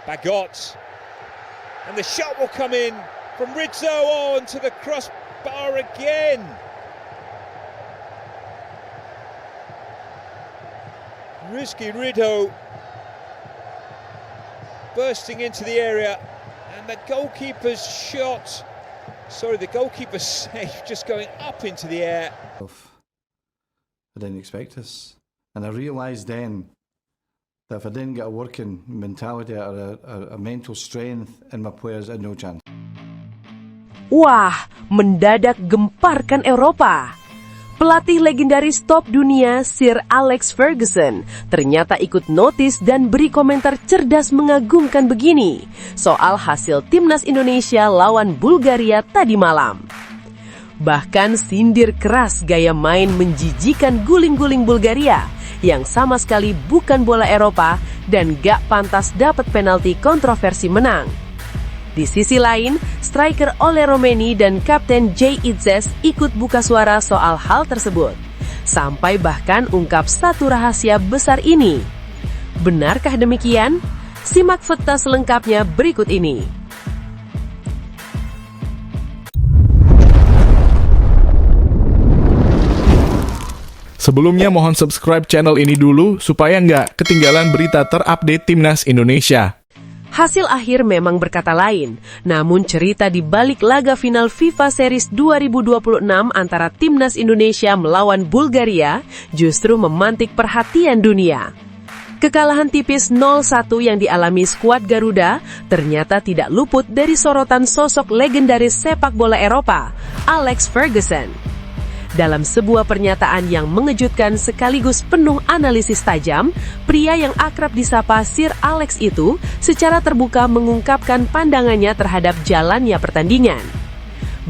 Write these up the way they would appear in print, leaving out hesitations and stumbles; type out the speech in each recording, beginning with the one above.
Bagot, and the shot will come in from Rizzo on to the crossbar again. Rizky Ridho bursting into the area, and the goalkeeper's save just going up into the air. I didn't expect this, and I realised then that if I didn't get a working mentality or a mental strength in my players, I had no chance. Wah, mendadak gemparkan Eropa. Pelatih legendaris top dunia Sir Alex Ferguson ternyata ikut notis dan beri komentar cerdas mengagumkan begini soal hasil timnas Indonesia lawan Bulgaria tadi malam. Bahkan sindir keras gaya main menjijikan guling-guling Bulgaria yang sama sekali bukan bola Eropa dan gak pantas dapat penalti kontroversi menang. Di sisi lain, striker Ole Romeni dan Kapten Jay Itzes ikut buka suara soal hal tersebut. Sampai bahkan ungkap satu rahasia besar ini. Benarkah demikian? Simak fakta selengkapnya berikut ini. Sebelumnya mohon subscribe channel ini dulu supaya nggak ketinggalan berita terupdate Timnas Indonesia. Hasil akhir memang berkata lain, namun cerita di balik laga final FIFA Series 2026 antara Timnas Indonesia melawan Bulgaria justru memantik perhatian dunia. Kekalahan tipis 0-1 yang dialami skuad Garuda ternyata tidak luput dari sorotan sosok legendaris sepak bola Eropa, Alex Ferguson. Dalam sebuah pernyataan yang mengejutkan sekaligus penuh analisis tajam, pria yang akrab disapa Sir Alex itu secara terbuka mengungkapkan pandangannya terhadap jalannya pertandingan.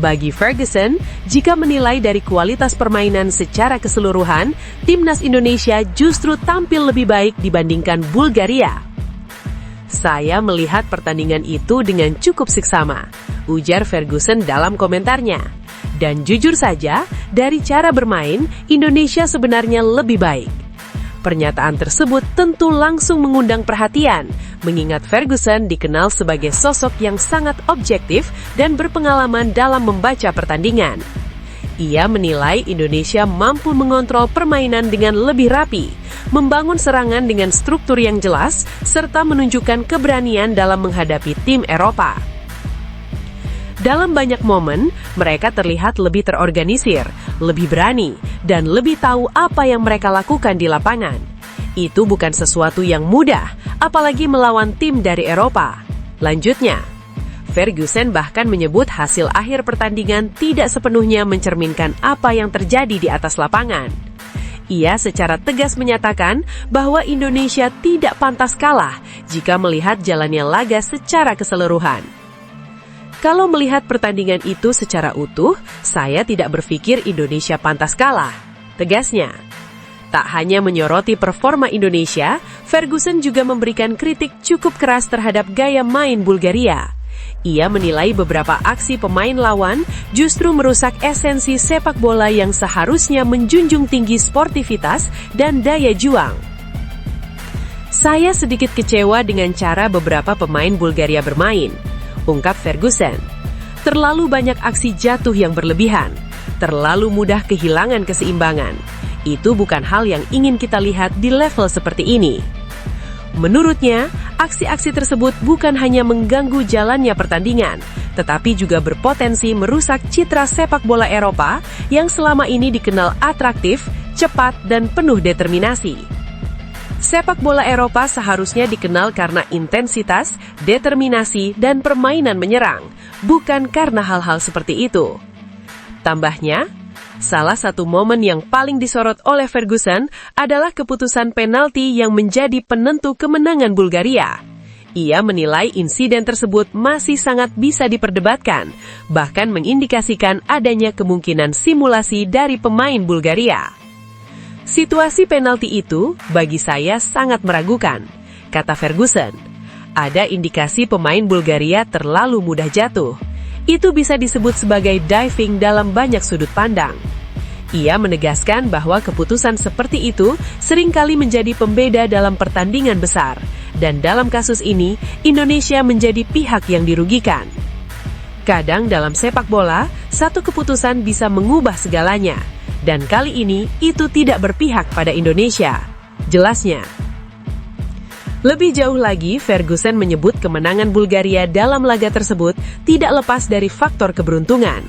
Bagi Ferguson, jika menilai dari kualitas permainan secara keseluruhan, Timnas Indonesia justru tampil lebih baik dibandingkan Bulgaria. Saya melihat pertandingan itu dengan cukup seksama, ujar Ferguson dalam komentarnya. Dan jujur saja, dari cara bermain, Indonesia sebenarnya lebih baik. Pernyataan tersebut tentu langsung mengundang perhatian, mengingat Ferguson dikenal sebagai sosok yang sangat objektif dan berpengalaman dalam membaca pertandingan. Ia menilai Indonesia mampu mengontrol permainan dengan lebih rapi, membangun serangan dengan struktur yang jelas, serta menunjukkan keberanian dalam menghadapi tim Eropa. Dalam banyak momen, mereka terlihat lebih terorganisir, lebih berani, dan lebih tahu apa yang mereka lakukan di lapangan. Itu bukan sesuatu yang mudah, apalagi melawan tim dari Eropa. Lanjutnya, Ferguson bahkan menyebut hasil akhir pertandingan tidak sepenuhnya mencerminkan apa yang terjadi di atas lapangan. Ia secara tegas menyatakan bahwa Indonesia tidak pantas kalah jika melihat jalannya laga secara keseluruhan. Kalau melihat pertandingan itu secara utuh, saya tidak berpikir Indonesia pantas kalah, tegasnya. Tak hanya menyoroti performa Indonesia, Ferguson juga memberikan kritik cukup keras terhadap gaya main Bulgaria. Ia menilai beberapa aksi pemain lawan justru merusak esensi sepak bola yang seharusnya menjunjung tinggi sportivitas dan daya juang. Saya sedikit kecewa dengan cara beberapa pemain Bulgaria bermain, ungkap Ferguson. Terlalu banyak aksi jatuh yang berlebihan, terlalu mudah kehilangan keseimbangan. Itu bukan hal yang ingin kita lihat di level seperti ini. Menurutnya, aksi-aksi tersebut bukan hanya mengganggu jalannya pertandingan, tetapi juga berpotensi merusak citra sepak bola Eropa yang selama ini dikenal atraktif, cepat, dan penuh determinasi. Sepak bola Eropa seharusnya dikenal karena intensitas, determinasi, dan permainan menyerang, bukan karena hal-hal seperti itu. Tambahnya, salah satu momen yang paling disorot oleh Ferguson adalah keputusan penalti yang menjadi penentu kemenangan Bulgaria. Ia menilai insiden tersebut masih sangat bisa diperdebatkan, bahkan mengindikasikan adanya kemungkinan simulasi dari pemain Bulgaria. Situasi penalti itu bagi saya sangat meragukan, kata Ferguson. Ada indikasi pemain Bulgaria terlalu mudah jatuh. Itu bisa disebut sebagai diving dalam banyak sudut pandang. Ia menegaskan bahwa keputusan seperti itu seringkali menjadi pembeda dalam pertandingan besar, dan dalam kasus ini, Indonesia menjadi pihak yang dirugikan. Kadang dalam sepak bola, satu keputusan bisa mengubah segalanya, dan kali ini itu tidak berpihak pada Indonesia. Jelasnya. Lebih jauh lagi, Ferguson menyebut kemenangan Bulgaria dalam laga tersebut tidak lepas dari faktor keberuntungan.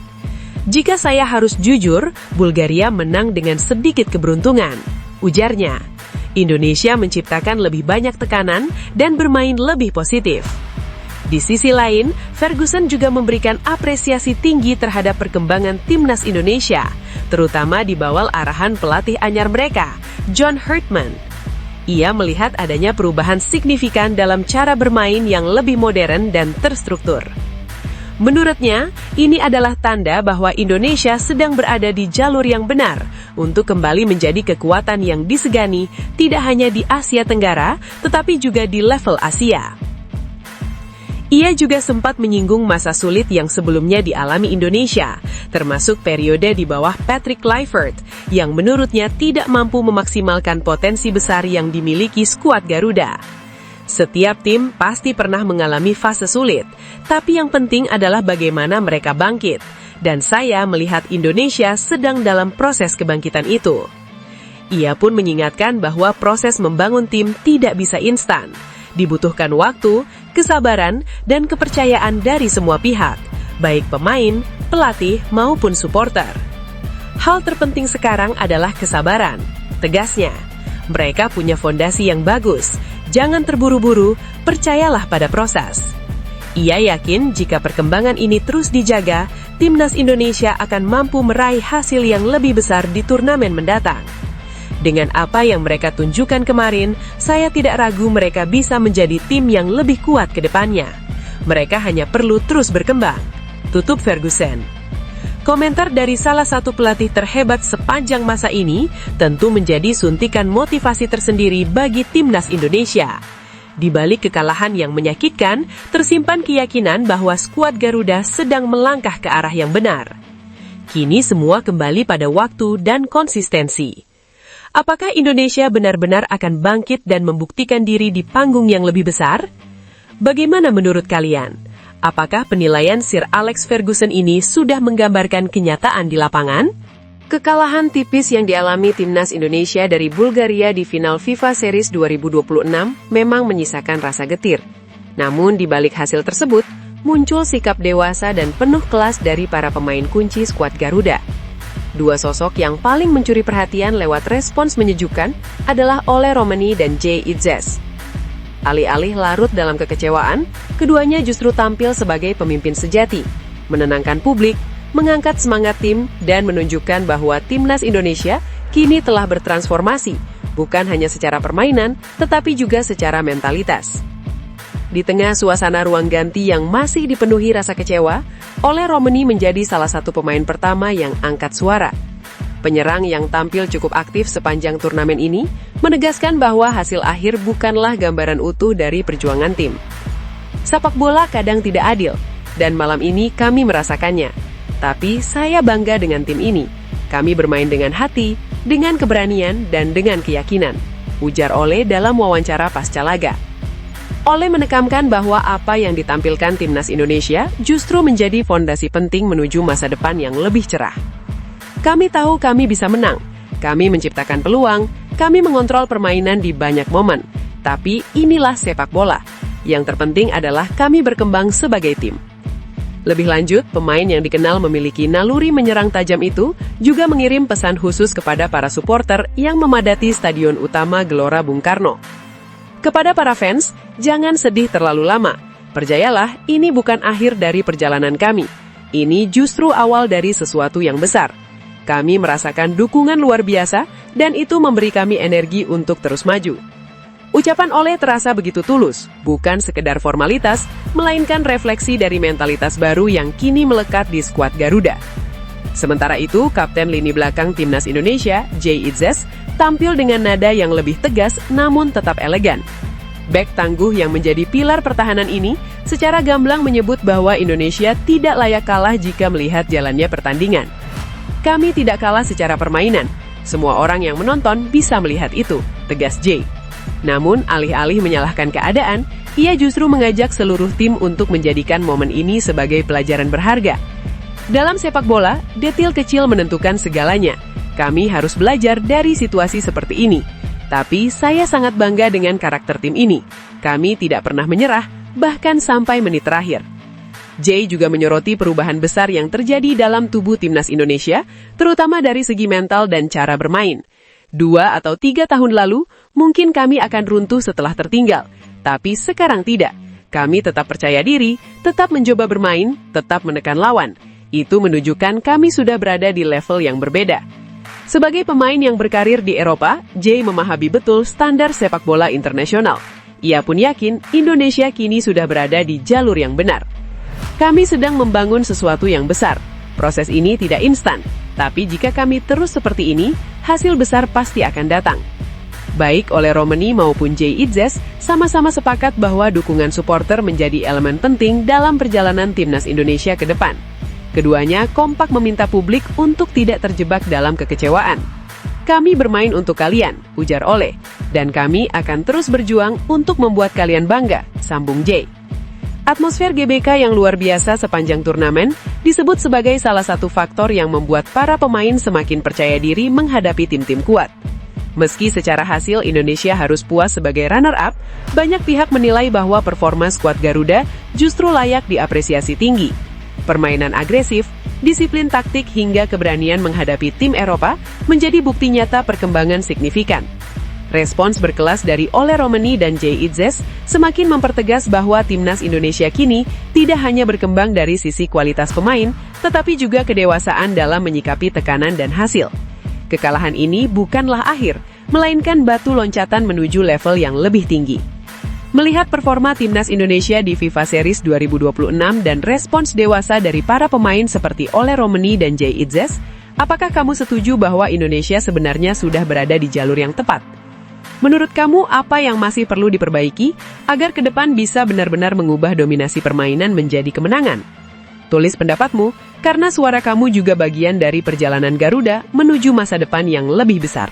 Jika saya harus jujur, Bulgaria menang dengan sedikit keberuntungan, ujarnya. Indonesia menciptakan lebih banyak tekanan dan bermain lebih positif. Di sisi lain, Ferguson juga memberikan apresiasi tinggi terhadap perkembangan timnas Indonesia, terutama di bawah arahan pelatih anyar mereka, John Herdman. Ia melihat adanya perubahan signifikan dalam cara bermain yang lebih modern dan terstruktur. Menurutnya, ini adalah tanda bahwa Indonesia sedang berada di jalur yang benar untuk kembali menjadi kekuatan yang disegani tidak hanya di Asia Tenggara, tetapi juga di level Asia. Ia juga sempat menyinggung masa sulit yang sebelumnya dialami Indonesia, termasuk periode di bawah Patrick Kluivert, yang menurutnya tidak mampu memaksimalkan potensi besar yang dimiliki skuad Garuda. Setiap tim pasti pernah mengalami fase sulit, tapi yang penting adalah bagaimana mereka bangkit, dan saya melihat Indonesia sedang dalam proses kebangkitan itu. Ia pun mengingatkan bahwa proses membangun tim tidak bisa instan. Dibutuhkan waktu, kesabaran, dan kepercayaan dari semua pihak, baik pemain, pelatih, maupun supporter. Hal terpenting sekarang adalah kesabaran, tegasnya. Mereka punya fondasi yang bagus, jangan terburu-buru, percayalah pada proses. Ia yakin jika perkembangan ini terus dijaga, timnas Indonesia akan mampu meraih hasil yang lebih besar di turnamen mendatang. Dengan apa yang mereka tunjukkan kemarin, saya tidak ragu mereka bisa menjadi tim yang lebih kuat ke depannya. Mereka hanya perlu terus berkembang. Tutup Ferguson. Komentar dari salah satu pelatih terhebat sepanjang masa ini tentu menjadi suntikan motivasi tersendiri bagi timnas Indonesia. Di balik kekalahan yang menyakitkan, tersimpan keyakinan bahwa skuad Garuda sedang melangkah ke arah yang benar. Kini semua kembali pada waktu dan konsistensi. Apakah Indonesia benar-benar akan bangkit dan membuktikan diri di panggung yang lebih besar? Bagaimana menurut kalian? Apakah penilaian Sir Alex Ferguson ini sudah menggambarkan kenyataan di lapangan? Kekalahan tipis yang dialami timnas Indonesia dari Bulgaria di final FIFA Series 2026 memang menyisakan rasa getir. Namun di balik hasil tersebut, muncul sikap dewasa dan penuh kelas dari para pemain kunci skuad Garuda. Dua sosok yang paling mencuri perhatian lewat respons menyejukkan adalah Ole Romani dan Jay Itzes. Alih-alih larut dalam kekecewaan, keduanya justru tampil sebagai pemimpin sejati, menenangkan publik, mengangkat semangat tim, dan menunjukkan bahwa timnas Indonesia kini telah bertransformasi, bukan hanya secara permainan, tetapi juga secara mentalitas. Di tengah suasana ruang ganti yang masih dipenuhi rasa kecewa, Ole Romani menjadi salah satu pemain pertama yang angkat suara. Penyerang yang tampil cukup aktif sepanjang turnamen ini menegaskan bahwa hasil akhir bukanlah gambaran utuh dari perjuangan tim. Sepak bola kadang tidak adil, dan malam ini kami merasakannya. Tapi saya bangga dengan tim ini. Kami bermain dengan hati, dengan keberanian, dan dengan keyakinan, ujar Ole dalam wawancara pasca laga. Ole menekankan bahwa apa yang ditampilkan timnas Indonesia justru menjadi fondasi penting menuju masa depan yang lebih cerah. Kami tahu kami bisa menang, kami menciptakan peluang, kami mengontrol permainan di banyak momen, tapi inilah sepak bola. Yang terpenting adalah kami berkembang sebagai tim. Lebih lanjut, pemain yang dikenal memiliki naluri menyerang tajam itu juga mengirim pesan khusus kepada para supporter yang memadati Stadion Utama Gelora Bung Karno. Kepada para fans, jangan sedih terlalu lama. Percayalah, ini bukan akhir dari perjalanan kami. Ini justru awal dari sesuatu yang besar. Kami merasakan dukungan luar biasa, dan itu memberi kami energi untuk terus maju. Ucapan Ole terasa begitu tulus, bukan sekedar formalitas, melainkan refleksi dari mentalitas baru yang kini melekat di skuad Garuda. Sementara itu, Kapten lini belakang timnas Indonesia, Jay Itzes, tampil dengan nada yang lebih tegas namun tetap elegan. Bek tangguh yang menjadi pilar pertahanan ini secara gamblang menyebut bahwa Indonesia tidak layak kalah jika melihat jalannya pertandingan. Kami tidak kalah secara permainan. Semua orang yang menonton bisa melihat itu, tegas Jay. Namun, alih-alih menyalahkan keadaan, ia justru mengajak seluruh tim untuk menjadikan momen ini sebagai pelajaran berharga. Dalam sepak bola, detil kecil menentukan segalanya. Kami harus belajar dari situasi seperti ini. Tapi saya sangat bangga dengan karakter tim ini. Kami tidak pernah menyerah, bahkan sampai menit terakhir. Jay juga menyoroti perubahan besar yang terjadi dalam tubuh timnas Indonesia, terutama dari segi mental dan cara bermain. 2 atau 3 tahun lalu, mungkin kami akan runtuh setelah tertinggal. Tapi sekarang tidak. Kami tetap percaya diri, tetap mencoba bermain, tetap menekan lawan. Itu menunjukkan kami sudah berada di level yang berbeda. Sebagai pemain yang berkarir di Eropa, Jay memahami betul standar sepak bola internasional. Ia pun yakin Indonesia kini sudah berada di jalur yang benar. Kami sedang membangun sesuatu yang besar. Proses ini tidak instan, tapi jika kami terus seperti ini, hasil besar pasti akan datang. Baik Ole Romeni maupun Jay Itzes sama-sama sepakat bahwa dukungan supporter menjadi elemen penting dalam perjalanan timnas Indonesia ke depan. Keduanya kompak meminta publik untuk tidak terjebak dalam kekecewaan. Kami bermain untuk kalian, ujar Ole, dan kami akan terus berjuang untuk membuat kalian bangga, sambung Jay. Atmosfer GBK yang luar biasa sepanjang turnamen disebut sebagai salah satu faktor yang membuat para pemain semakin percaya diri menghadapi tim-tim kuat. Meski secara hasil Indonesia harus puas sebagai runner-up, banyak pihak menilai bahwa performa skuad Garuda justru layak diapresiasi tinggi. Permainan agresif, disiplin taktik hingga keberanian menghadapi tim Eropa menjadi bukti nyata perkembangan signifikan. Respons berkelas dari Ole Romeni dan Jay Itzes semakin mempertegas bahwa timnas Indonesia kini tidak hanya berkembang dari sisi kualitas pemain, tetapi juga kedewasaan dalam menyikapi tekanan dan hasil. Kekalahan ini bukanlah akhir, melainkan batu loncatan menuju level yang lebih tinggi. Melihat performa timnas Indonesia di FIFA Series 2026 dan respons dewasa dari para pemain seperti Ole Romeni dan Jay Itzes, apakah kamu setuju bahwa Indonesia sebenarnya sudah berada di jalur yang tepat? Menurut kamu, apa yang masih perlu diperbaiki agar ke depan bisa benar-benar mengubah dominasi permainan menjadi kemenangan? Tulis pendapatmu, karena suara kamu juga bagian dari perjalanan Garuda menuju masa depan yang lebih besar.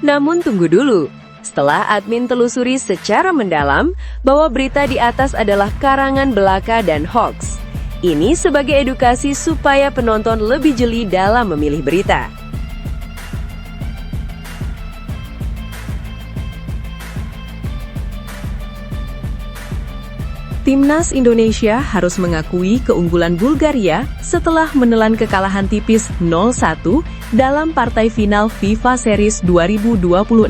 Namun tunggu dulu, setelah admin telusuri secara mendalam bahwa berita di atas adalah karangan belaka dan hoax. Ini sebagai edukasi supaya penonton lebih jeli dalam memilih berita. Timnas Indonesia harus mengakui keunggulan Bulgaria setelah menelan kekalahan tipis 0-1 dalam partai final FIFA Series 2026.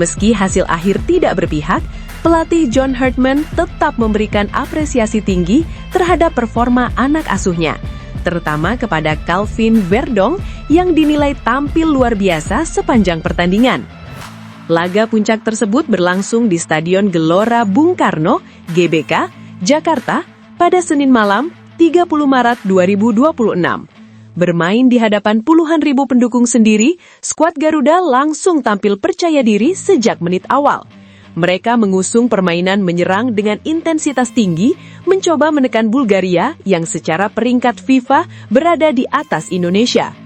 Meski hasil akhir tidak berpihak, pelatih John Herdman tetap memberikan apresiasi tinggi terhadap performa anak asuhnya, terutama kepada Calvin Verdong yang dinilai tampil luar biasa sepanjang pertandingan. Laga puncak tersebut berlangsung di Stadion Gelora Bung Karno, GBK, Jakarta, pada Senin malam, 30 Maret 2026. Bermain di hadapan puluhan ribu pendukung sendiri, skuad Garuda langsung tampil percaya diri sejak menit awal. Mereka mengusung permainan menyerang dengan intensitas tinggi, mencoba menekan Bulgaria yang secara peringkat FIFA berada di atas Indonesia.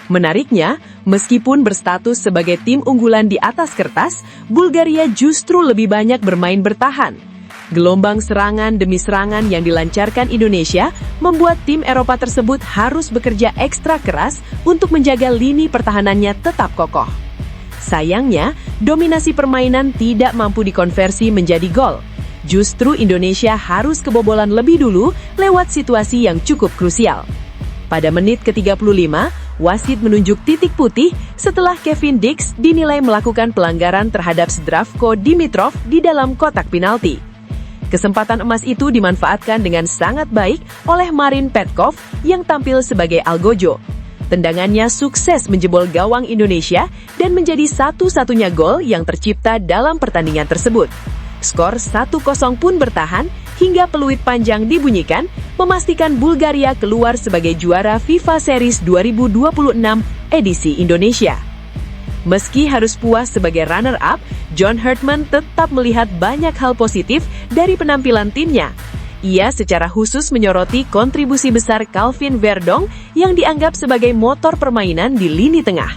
Menariknya, meskipun berstatus sebagai tim unggulan di atas kertas, Bulgaria justru lebih banyak bermain bertahan. Gelombang serangan demi serangan yang dilancarkan Indonesia membuat tim Eropa tersebut harus bekerja ekstra keras untuk menjaga lini pertahanannya tetap kokoh. Sayangnya, dominasi permainan tidak mampu dikonversi menjadi gol. Justru Indonesia harus kebobolan lebih dulu lewat situasi yang cukup krusial. Pada menit ke-35, wasit menunjuk titik putih setelah Kevin Dix dinilai melakukan pelanggaran terhadap Zdravko Dimitrov di dalam kotak penalti. Kesempatan emas itu dimanfaatkan dengan sangat baik oleh Marin Petkov yang tampil sebagai algojo. Tendangannya sukses menjebol gawang Indonesia dan menjadi satu-satunya gol yang tercipta dalam pertandingan tersebut. Skor 1-0 pun bertahan hingga peluit panjang dibunyikan, memastikan Bulgaria keluar sebagai juara FIFA Series 2026 edisi Indonesia. Meski harus puas sebagai runner-up, John Herdman tetap melihat banyak hal positif dari penampilan timnya. Ia secara khusus menyoroti kontribusi besar Calvin Verdong yang dianggap sebagai motor permainan di lini tengah.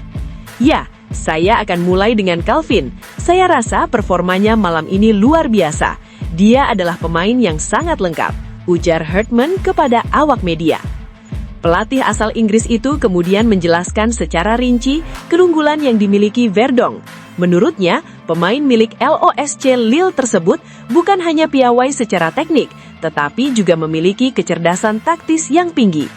Ya, Saya akan mulai dengan Calvin. Saya rasa performanya malam ini luar biasa. Dia adalah pemain yang sangat lengkap, ujar Hartman kepada awak media. Pelatih asal Inggris itu kemudian menjelaskan secara rinci keunggulan yang dimiliki Verdong. Menurutnya, pemain milik LOSC Lille tersebut bukan hanya piawai secara teknik, tetapi juga memiliki kecerdasan taktis yang tinggi.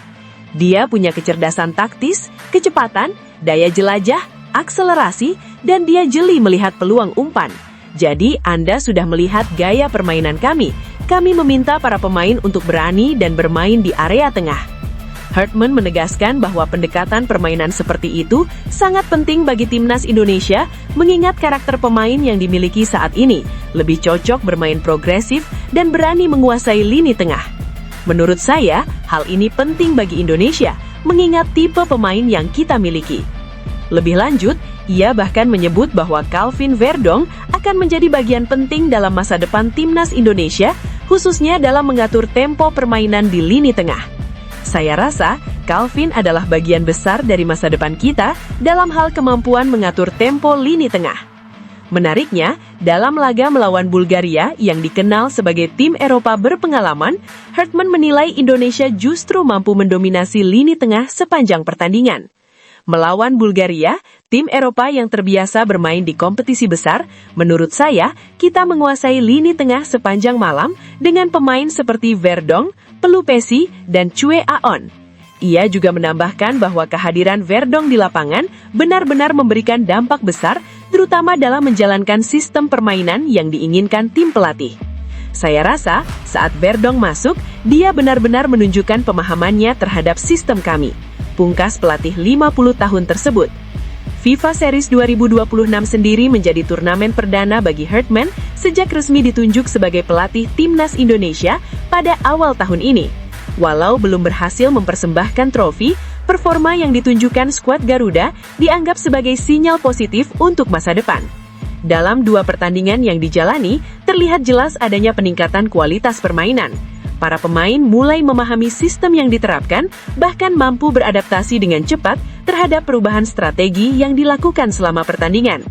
Dia punya kecerdasan taktis, kecepatan, daya jelajah, akselerasi, dan dia jeli melihat peluang umpan. Jadi, Anda sudah melihat gaya permainan kami. Kami meminta para pemain untuk berani dan bermain di area tengah. Hartman menegaskan bahwa pendekatan permainan seperti itu sangat penting bagi timnas Indonesia, mengingat karakter pemain yang dimiliki saat ini lebih cocok bermain progresif dan berani menguasai lini tengah. Menurut saya, hal ini penting bagi Indonesia, mengingat tipe pemain yang kita miliki. Lebih lanjut, ia bahkan menyebut bahwa Calvin Verdong akan menjadi bagian penting dalam masa depan timnas Indonesia, khususnya dalam mengatur tempo permainan di lini tengah. Saya rasa Calvin adalah bagian besar dari masa depan kita dalam hal kemampuan mengatur tempo lini tengah. Menariknya, dalam laga melawan Bulgaria yang dikenal sebagai tim Eropa berpengalaman, Hartman menilai Indonesia justru mampu mendominasi lini tengah sepanjang pertandingan. Melawan Bulgaria, tim Eropa yang terbiasa bermain di kompetisi besar, menurut saya, kita menguasai lini tengah sepanjang malam dengan pemain seperti Verdong, Pelupesi, dan Chue Aon. Ia juga menambahkan bahwa kehadiran Verdong di lapangan benar-benar memberikan dampak besar, terutama dalam menjalankan sistem permainan yang diinginkan tim pelatih. Saya rasa, saat Verdong masuk, dia benar-benar menunjukkan pemahamannya terhadap sistem kami. Pungkas pelatih 50 tahun tersebut. FIFA Series 2026 sendiri menjadi turnamen perdana bagi Hartman sejak resmi ditunjuk sebagai pelatih timnas Indonesia pada awal tahun ini. Walau belum berhasil mempersembahkan trofi, performa yang ditunjukkan skuad Garuda dianggap sebagai sinyal positif untuk masa depan. Dalam 2 pertandingan yang dijalani, terlihat jelas adanya peningkatan kualitas permainan. Para pemain mulai memahami sistem yang diterapkan, bahkan mampu beradaptasi dengan cepat terhadap perubahan strategi yang dilakukan selama pertandingan.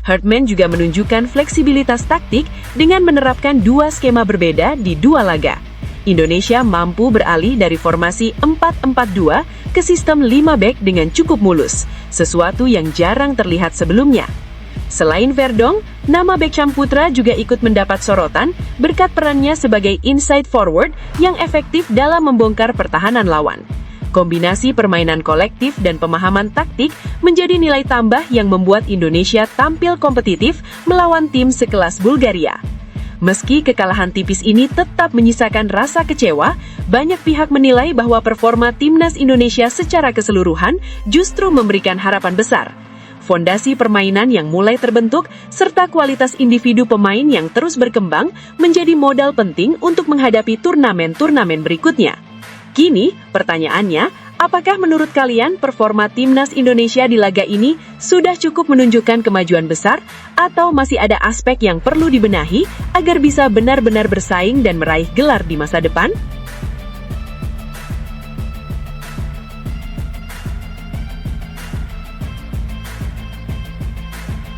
Hartman juga menunjukkan fleksibilitas taktik dengan menerapkan 2 skema berbeda di 2 laga. Indonesia mampu beralih dari formasi 4-4-2 ke sistem 5 back dengan cukup mulus, sesuatu yang jarang terlihat sebelumnya. Selain Verdong, nama Beckham Putra juga ikut mendapat sorotan berkat perannya sebagai inside forward yang efektif dalam membongkar pertahanan lawan. Kombinasi permainan kolektif dan pemahaman taktik menjadi nilai tambah yang membuat Indonesia tampil kompetitif melawan tim sekelas Bulgaria. Meski kekalahan tipis ini tetap menyisakan rasa kecewa, banyak pihak menilai bahwa performa timnas Indonesia secara keseluruhan justru memberikan harapan besar. Fondasi permainan yang mulai terbentuk, serta kualitas individu pemain yang terus berkembang menjadi modal penting untuk menghadapi turnamen-turnamen berikutnya. Kini, pertanyaannya, apakah menurut kalian performa timnas Indonesia di laga ini sudah cukup menunjukkan kemajuan besar, atau masih ada aspek yang perlu dibenahi agar bisa benar-benar bersaing dan meraih gelar di masa depan?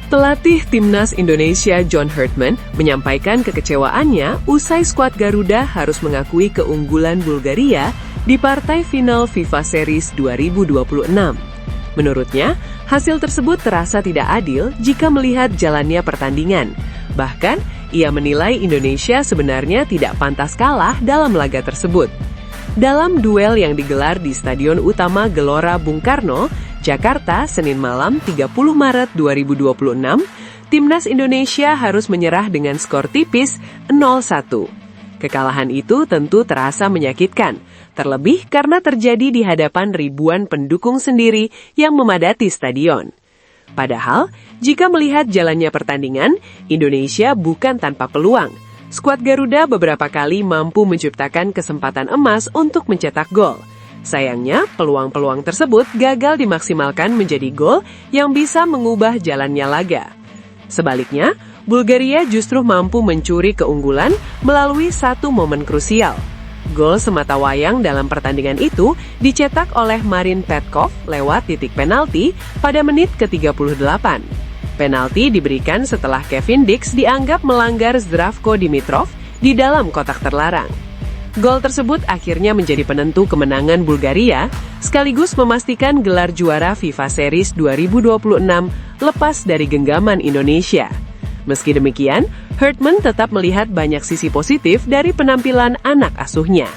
Pelatih timnas Indonesia John Hartman menyampaikan kekecewaannya usai skuad Garuda harus mengakui keunggulan Bulgaria di partai final FIFA Series 2026. Menurutnya, hasil tersebut terasa tidak adil jika melihat jalannya pertandingan. Bahkan, ia menilai Indonesia sebenarnya tidak pantas kalah dalam laga tersebut. Dalam duel yang digelar di Stadion Utama Gelora Bung Karno, Jakarta, Senin malam 30 Maret 2026, timnas Indonesia harus menyerah dengan skor tipis 0-1. Kekalahan itu tentu terasa menyakitkan, terlebih karena terjadi di hadapan ribuan pendukung sendiri yang memadati stadion. Padahal, jika melihat jalannya pertandingan, Indonesia bukan tanpa peluang. Skuad Garuda beberapa kali mampu menciptakan kesempatan emas untuk mencetak gol. Sayangnya, peluang-peluang tersebut gagal dimaksimalkan menjadi gol yang bisa mengubah jalannya laga. Sebaliknya, Bulgaria justru mampu mencuri keunggulan melalui satu momen krusial. Gol sematawayang dalam pertandingan itu dicetak oleh Marin Petkov lewat titik penalti pada menit ke-38. Penalti diberikan setelah Kevin Dix dianggap melanggar Zdravko Dimitrov di dalam kotak terlarang. Gol tersebut akhirnya menjadi penentu kemenangan Bulgaria, sekaligus memastikan gelar juara FIFA Series 2026 lepas dari genggaman Indonesia. Meski demikian, Hartman tetap melihat banyak sisi positif dari penampilan anak asuhnya.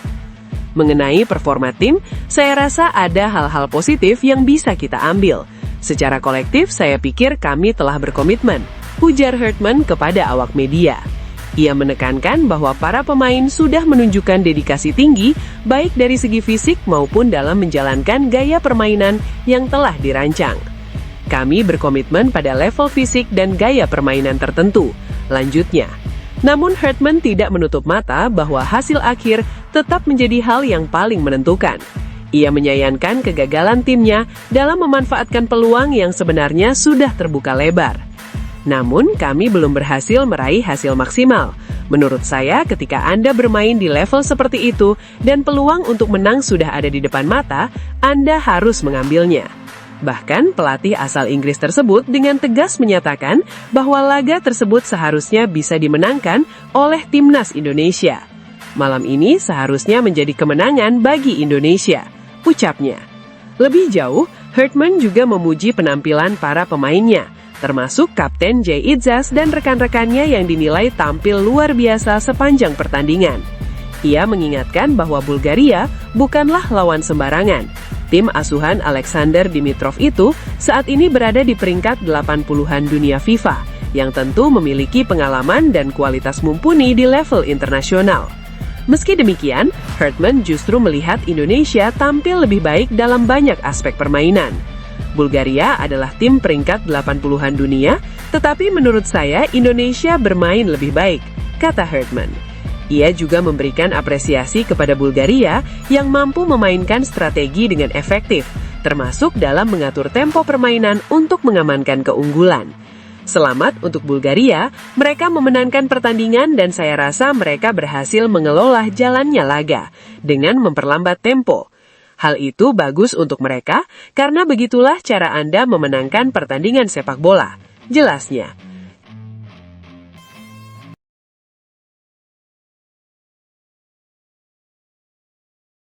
Mengenai performa tim, saya rasa ada hal-hal positif yang bisa kita ambil. Secara kolektif, saya pikir kami telah berkomitmen, ujar Hartman kepada awak media. Ia menekankan bahwa para pemain sudah menunjukkan dedikasi tinggi baik dari segi fisik maupun dalam menjalankan gaya permainan yang telah dirancang. Kami berkomitmen pada level fisik dan gaya permainan tertentu, lanjutnya. Namun Hartman tidak menutup mata bahwa hasil akhir tetap menjadi hal yang paling menentukan. Ia menyayangkan kegagalan timnya dalam memanfaatkan peluang yang sebenarnya sudah terbuka lebar. Namun, kami belum berhasil meraih hasil maksimal. Menurut saya, ketika Anda bermain di level seperti itu dan peluang untuk menang sudah ada di depan mata, Anda harus mengambilnya. Bahkan, pelatih asal Inggris tersebut dengan tegas menyatakan bahwa laga tersebut seharusnya bisa dimenangkan oleh timnas Indonesia. Malam ini seharusnya menjadi kemenangan bagi Indonesia, ucapnya. Lebih jauh, Hartman juga memuji penampilan para pemainnya, termasuk Kapten Jay Idzas dan rekan-rekannya yang dinilai tampil luar biasa sepanjang pertandingan. Ia mengingatkan bahwa Bulgaria bukanlah lawan sembarangan. Tim asuhan Alexander Dimitrov itu saat ini berada di peringkat 80-an dunia FIFA, yang tentu memiliki pengalaman dan kualitas mumpuni di level internasional. Meski demikian, Hartman justru melihat Indonesia tampil lebih baik dalam banyak aspek permainan. Bulgaria adalah tim peringkat 80-an dunia, tetapi menurut saya Indonesia bermain lebih baik, kata Hartman. Ia juga memberikan apresiasi kepada Bulgaria yang mampu memainkan strategi dengan efektif, termasuk dalam mengatur tempo permainan untuk mengamankan keunggulan. Selamat untuk Bulgaria, mereka memenangkan pertandingan dan saya rasa mereka berhasil mengelola jalannya laga dengan memperlambat tempo. Hal itu bagus untuk mereka karena begitulah cara Anda memenangkan pertandingan sepak bola, jelasnya.